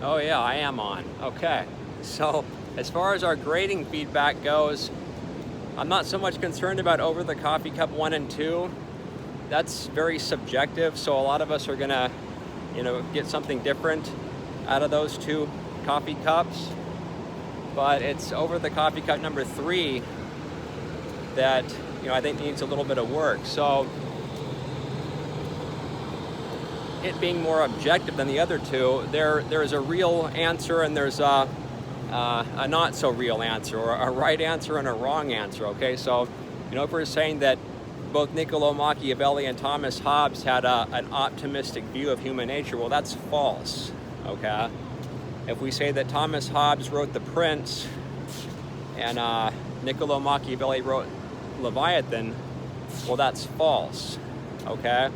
Oh yeah, I am on. Okay. So as far as our grading feedback goes, I'm not so much concerned about Over the Coffee Cup 1 and 2. That's very subjective, so a lot of us are gonna, get something different out of those two coffee cups. But it's Over the Coffee Cup number 3 that, I think needs a little bit of work. So it being more objective than the other two, there is a real answer and there's a not so real answer, or a right answer and a wrong answer. Okay, so if we're saying that both Niccolo Machiavelli and Thomas Hobbes had an optimistic view of human nature, well, that's false. Okay, if we say that Thomas Hobbes wrote The Prince and Niccolo Machiavelli wrote Leviathan, well, that's false. Okay,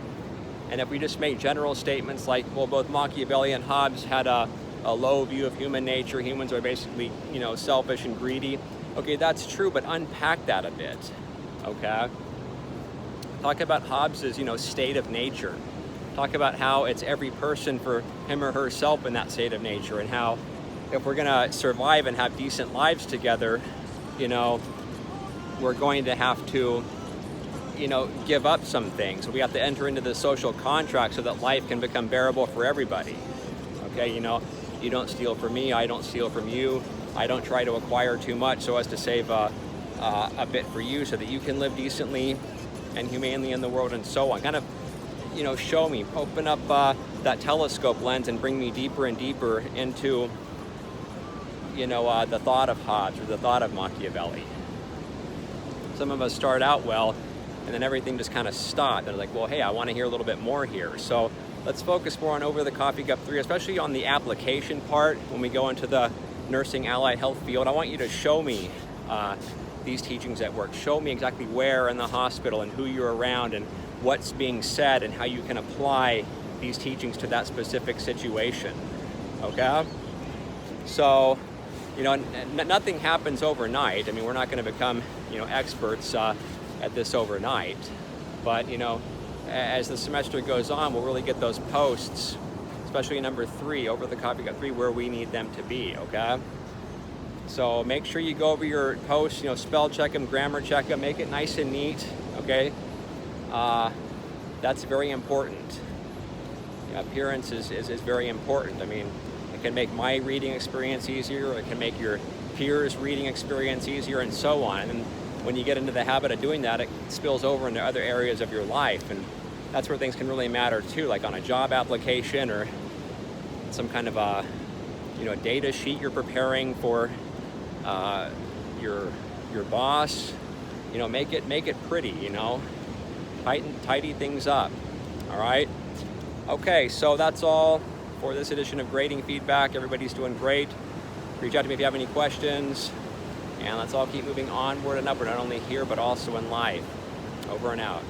and if we just make general statements like, well, both Machiavelli and Hobbes had a low view of human nature, humans are basically, selfish and greedy. Okay, that's true, but unpack that a bit. Okay, talk about Hobbes's, state of nature. Talk about how it's every person for him or herself in that state of nature, and how if we're gonna survive and have decent lives together, we're going to have to, give up some things. We have to enter into the social contract so that life can become bearable for everybody. Okay, you don't steal from me, I don't steal from you. I don't try to acquire too much so as to save a bit for you so that you can live decently and humanely in the world, and so on. Kind of, show me, open up that telescope lens and bring me deeper and deeper into, the thought of Hobbes or the thought of Machiavelli. Some of us start out well, and then everything just kind of stopped. They're like, well, hey, I want to hear a little bit more here. So let's focus more on Over the Coffee Cup 3, especially on the application part when we go into the nursing allied health field. I want you to show me these teachings at work. Show me exactly where in the hospital and who you're around and what's being said and how you can apply these teachings to that specific situation. Okay? So, nothing happens overnight. I mean, we're not going to become, experts at this overnight. But, as the semester goes on, we'll really get those posts, especially number 3, Over the Coffee Cup 3, where we need them to be, okay? So make sure you go over your posts, spell check them, grammar check them, make it nice and neat, okay? That's very important. Appearance is very important. I mean, it can make my reading experience easier, it can make your peers' reading experience easier, and so on. And when you get into the habit of doing that, it spills over into other areas of your life, and that's where things can really matter too, like on a job application or some kind of a data sheet you're preparing for your boss. Make it pretty. Tidy things up. All right. Okay, so that's all for this edition of Grading Feedback. Everybody's doing great. Reach out to me if you have any questions. And let's all keep moving onward and upward, not only here, but also in life. Over and out.